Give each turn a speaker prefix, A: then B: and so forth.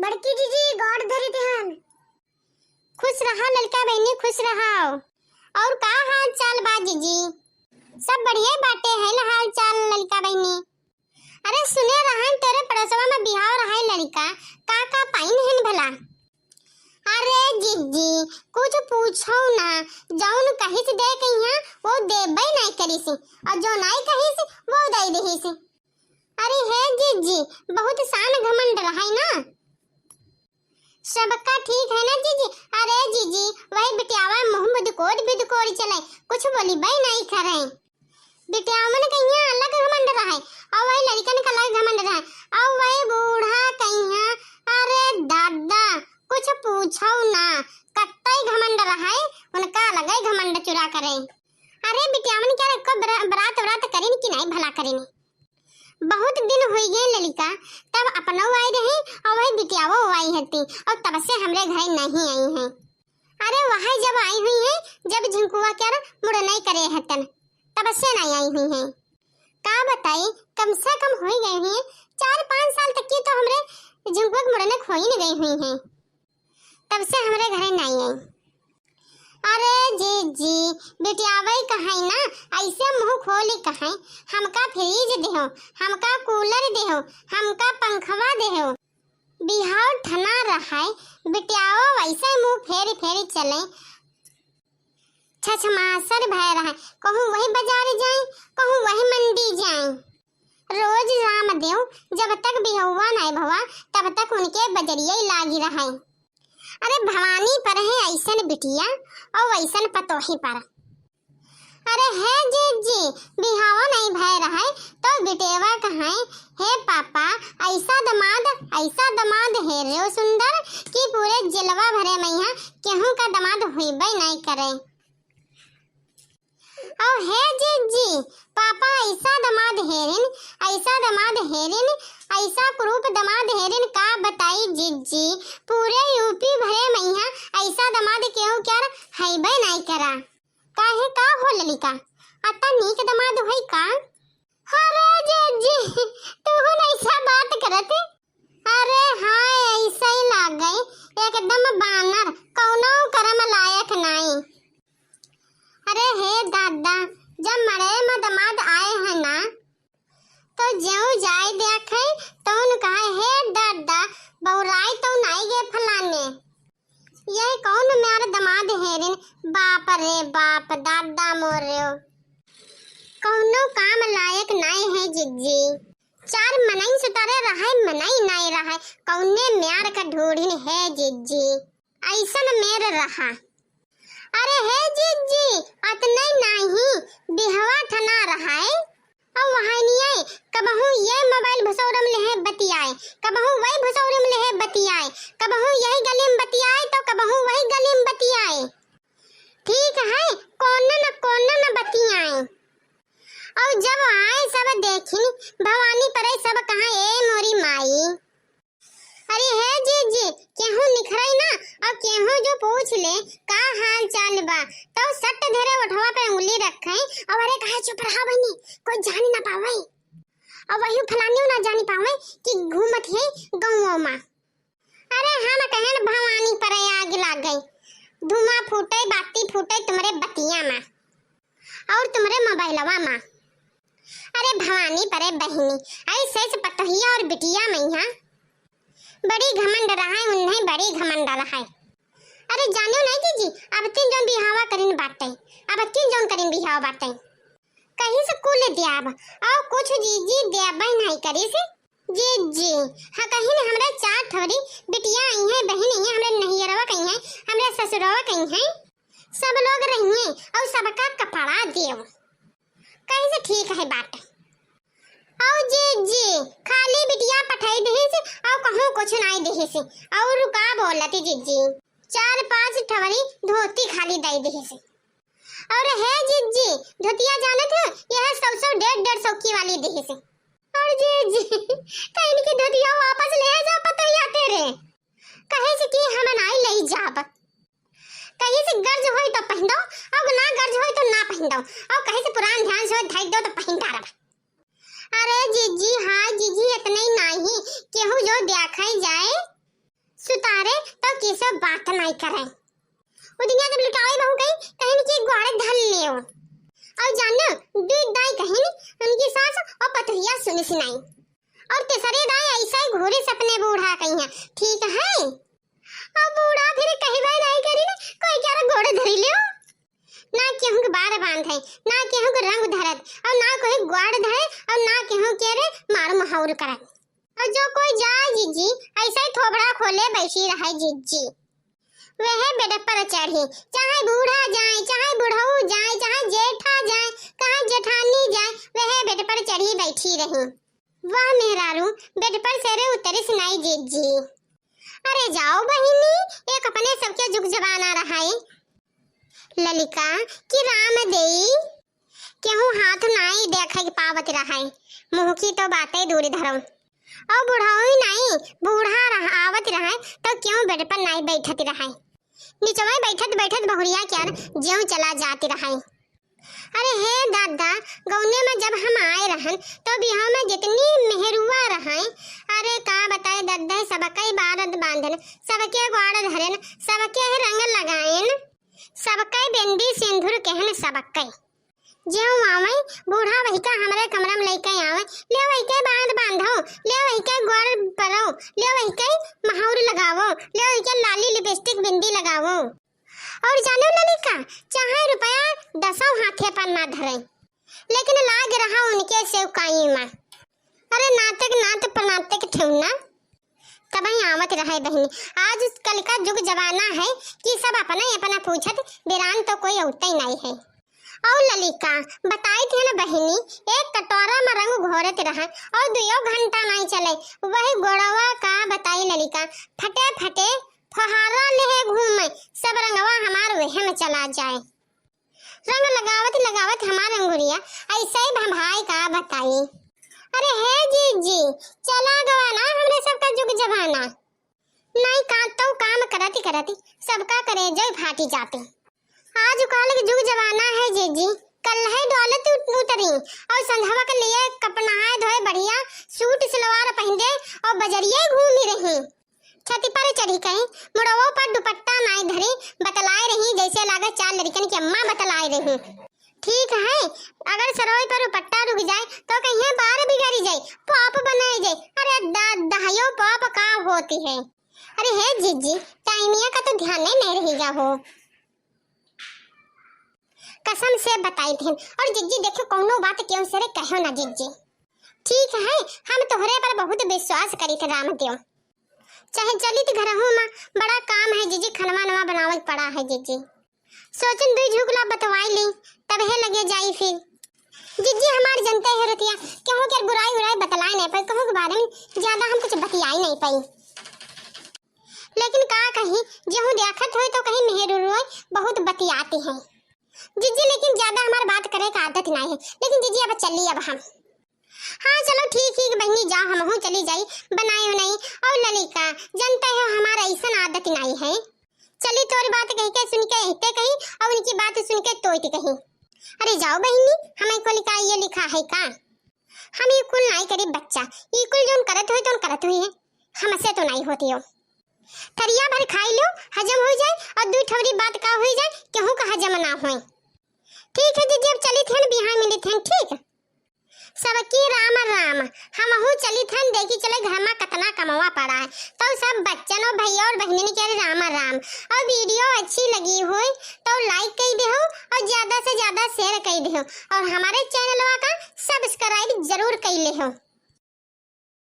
A: बड़की जीजी गौर धरी ध्यान।
B: खुश रहा लड़का बहनी, खुश रहा। और का हाल चाल बा जीजी? सब बढ़िया बाटे है ना हाल चाल लड़का बहनी। अरे सुने रहन तेरे पड़ोसवा में बिहाव रहा है लड़का, का पाइन है भला? अरे जीजी कुछ पूछो ना, जौन कही से दे कहिया वो देबे नहीं करी से, और जो नहीं कही से वो दे देही से। अरे है जीजी बहुत शान घमंड रहा है ना। सबका ठीक है ना जीजी? अरे जीजी वही बिटियावा मुंह बिदकोड़ चले, कुछ बोली भाई नहीं करे। बिटियावा ने कहिया अलग घमंड रहा है और वही लड़का ने अलग घमंड रहा है और वही बूढ़ा कहिया। अरे दादा कुछ पूछो ना, कत्ता घमंड रहा है, उनका अलग ही घमंड चुरा करे। अरे बिटियावा ने क्या बरात करें कि नहीं भला करें? बहुत दिन हो गए ललिका, तब अपना आई रही और वही बिटियावा आई हती और तब से हमरे घर नहीं आई हैं। अरे वह जब आई हुई है जब झुंकुआ क्या मुड़ नहीं करे हतन, तब से नहीं आई हुई हैं। का बताई कम से कम हो गए हैं 4-5 साल तक की तो हमरे झुंकुआ मुड़ने खोई नहीं गई हुई हैं, तब से हमरे घर नहीं आई। अरे जी बिटियावा कहाई ना ऐसे मुंह खोली कहाई, हमका फ्रिज देहो, हमका कूलर देहो, हमका पंखवा देहो। बिहाव ठना रहा है, बिटियावा वैसे मुंह फेरी चले, छछमासर भय रहा है। कहूँ वही बाजार जाए, कहूँ वही मंडी जाए। रोज राम देव जब तक बिहुआ नहीं भवा तब तक उनके बजरिया लागी रहा है। अरे भवानी पर है ऐसन बिटिया और वैसन पतोही पर। अरे है जी बिहावा नहीं भय रहा है तो बिटेवा कहाँ है पापा, ऐसा दमाद है रे सुंदर कि पूरे जिलवा भरे मैया केहू का दमाद हुईबे नहीं करे। और है जी पापा ऐसा दमाद हेरिन, ऐसा कुरूप दमाद हेरिन, का बताई जीजी पूरे यूपी भरे मैया ऐसा दमाद केहू क्या हैबे नहीं करा। काहे का हो ललिका, अता नीक दमाद होई का? अरे जीजी तू ऐसा बात करत? अरे हाँ ऐसा ही लाग गई, एकदम बानर, कौनो करम लायक नहीं। अरे हे दादा जब मरे में दमाद आए हैं ना तो ज्यों जाए देखे तो उन कहा हे दादा बौराई तो नहीं गे फलाने, यही कौन मेरा दमाद हेरिन, बाप रे बाप दादा मोरे कौनो काम लायक नहीं है जिज्जी। 4 मनई सुतारे रहा मनई नहीं रहा, कौने म्यार का ढूढ़िन है जिज्जी, ऐसन मेर रहा। अरे है जीजी अतने नहीं बिहवा ठना रहा है और वहाँ नहीं कबहू ये मोबाइल भसौरम लेहे बतियाए, कबहू वही भसौरम लेहे बतियाए, कबहू यही गली में बतियाए तो कबहू वही गली में बतियाए। ठीक है कौन न बतियाए। और जब आए सब देखी भवानी परे सब कहा ए मोरी माई। अरे है जीजी केहू निखरई ना और केहू जो पूछ ले का हाल चाल बा तो सट धरे उठवा पे उंगली रखे और अरे कहे चुप रहा बनी, कोई जान ना पावे और वही फलानी ना जानी पावे कि घूमत है गांवों में। अरे हम कहन भवानी पर आग लाग गई, धुआं फूटे बाती फूटे तुम्हारे बतिया में और तुम्हारे मोबाइलवा में। अरे भवानी परे बहनी ऐसे से पतहिया और बिटिया मैया बड़ी घमंड रहा है, उन्हें बड़ी घमंड रहा है। अरे जानो नहीं जीजी अब तीन जन बिहावा करिन बाटे, अब तीन जन करिन बिहावा बाटे कहीं से कुल दियाब और कुछ जीजी दियाबे नहीं करी से जीजी। हाँ कहीं ने हमरा 4 ठोरी बिटिया आई है, बहन आई है, हमरा नहियरवा कहीं है, हमरा ससुरवा कहीं है, सब लोग रहिए और सबका कपड़ा देव कहीं से ठीक है बात। और जीजी खाली बिटिया पठाई दे से और कहूं कुछ नहीं दे से और का बोलती जीजी 4-5 ठवरी धोती खाली दे दे से। और है जीजी धोतिया जानत है यह 100-150 की वाली दे से। और जीजी कहीं की धोतिया वापस ले जा पतैया तेरे कहे से कि हम नहीं ले जाब, कहीं से गर्ज होई तो पहन दो और ना गर्ज होई तो ना पहन दो और कहीं से पुरान ध्यान से ढक दो तो पहन डाल। अरे जीजी हाँ जीजी इतने नहीं केहू जो देखाई जाए सुतारे तो किसे बात नहीं करे। वो दुनिया के लुटावे बहू कहीं कहीं की ग्वाड़े धल लियो और जानो दूध दाई कहीं उनकी सास और पतोहिया सुनी सुनाई और तीसरे दाई ऐसा ही घोरे सपने बूढ़ा कहीं है। ठीक है और बूढ़ा फिर कहीं भाई नहीं करी ना कोई क्या घोड़े धरी लियो ना केहू के बार बांध है ना केहू के रंग धरत और ना कोई ग्वाड़ धरे और ना केहू के रे मार महाउर करत और जो कोई जाए जीजी ऐसा ही थोबड़ा खोले बैठी रहे जीजी वह बेड पर चढ़ी चाहे बूढ़ा जाए चाहे बुढ़ऊ जाए चाहे जेठा जाए कहाँ जेठानी जाए वह बेड पर चढ़ी बैठी रही। वाह मेहरारू बेड पर सेरे उतरी सुनाई जीजी। अरे जाओ बहिनी एक अपने सबके जुग जबाना रहा है ललिका कि राम देई केहू हाथ नाई देखे पावत रहा है मुंह की तो बातें दूर धरो और बुढ़ाऊ नहीं बूढ़ा रहा आवत रहा तो क्यों बेड पर नहीं बैठत रहा नीचवा बैठत बैठत बहुरिया क्या ज्यों चला जाती रहा। अरे हे दादा गौने में जब हम आए रहन तो बिहाव में जितनी मेहरुआ रहा अरे का बताए दादा सबके बारद बांधन सबके ग्वाड़ धरन सबके रंग लगाएन सबके बिंदी सिंदूर कहन सबके ज्यों आवे बूढ़ा वही का हमारे कमरा में लेके आवे ले वही के बांध बांधो ले वही के ग्वाड़ परो ले वही के महाउर लगावो ले वही के लाली लिपस्टिक बिंदी लगावो और जानो ललिका चाहे रुपया 10 हाथे पर ना धरे लेकिन लाग रहा उनके सेवकाई में। अरे नाटक नाट पर नाटक ठेवना तब ही आवत रहे बहनी। आज कल का जुग जमाना है कि सब अपना अपना पूछत बिरान तो कोई औते ही नहीं है। और ललिका बताई थी ना बहनी एक कटोरा में रंग घोरत रहा और 2 घंटा नहीं चले वही गोड़वा का बताई ललिका फटे फटे फहारा ले घूमे सब रंगवा हमार वह में चला जाए रंग लगावत लगावत हमार अंगुरिया ऐसे ही भंभाई का बताई। अरे हे जीजी चला गवाना हमरे सबका जुग जमाना नहीं तो काम करती करती सबका करे जो फाटी जाते। आज कल के जुग जमाना है जीजी कल है दौलत उतरी और संधवा के लिए कपड़ा धोए बढ़िया सूट सलवार पहने और बजरिए घूमी रही छती पर चढ़ी कहीं मुड़वों पर दुपट्टा नाई धरी बतलाए रही जैसे लागे 4 लड़कन की अम्मा बतलाए रही। ठीक है अगर सरोई पर दुपट्टा रुक जाए तो कहीं बार बिगड़ जाए पॉप बनाए जाए। अरे दहायो पॉप का होती है। अरे हे जीजी टाइमिया का तो ध्यान नहीं रहेगा हो कसम से बताई थी। और जिज्जी देखो कौनो बात क्यों से कहो ना जिज्जी। ठीक है हम तोहरे पर बहुत विश्वास करी थे रामदेव चाहे चली तो घर में बड़ा काम है जिज्जी खनवा नवा बनावे पड़ा है जिज्जी सोचन 2 झुकला बतवाई ली तब है लगे जाई फिर जिज्जी हमार जनते है रतिया क्यों क्या बुराई उराई बतलाए नहीं पाई कहूँ के बारे में ज्यादा हम कुछ बतियाई नहीं पाई लेकिन का कहीं जो देखत हो तो कहीं मेहरुआ बहुत बतियाती हैं जीजी लेकिन ज्यादा हमारी बात करे का आदत नहीं है। लेकिन जीजी अब चलिए अब हम हाँ चलो ठीक है बहनी जाओ हम हूँ चली जाई बनाए नहीं। और ललिका जनता है हमारा ऐसा आदत नहीं है चली तोरी बात कह के सुन के कहते कहीं और उनकी बात सुन के तोड़ती कहीं। अरे जाओ बहनी हमें को लिखा ये लिखा है का हम ये कुल नहीं करी बच्चा ये कुल जो करत हुई तो करत हुई है हमसे तो नहीं होती हो थरिया भर खाई लो हजम हो जाए और 2 ठवरी बात का हो जाए केहू का हजम ना होए। ठीक है दीदी अब चली थे बिहार मिली थे ठीक सबकी राम राम हम हूँ चली थे देखी चले घर में कितना कमावा पड़ा है तो सब बच्चन और भैया और बहनी कह रहे राम राम। और वीडियो अच्छी लगी हो तो लाइक कर दे और ज्यादा से ज्यादा शेयर कर दे और हमारे चैनल का सब्सक्राइब जरूर कर ले हो।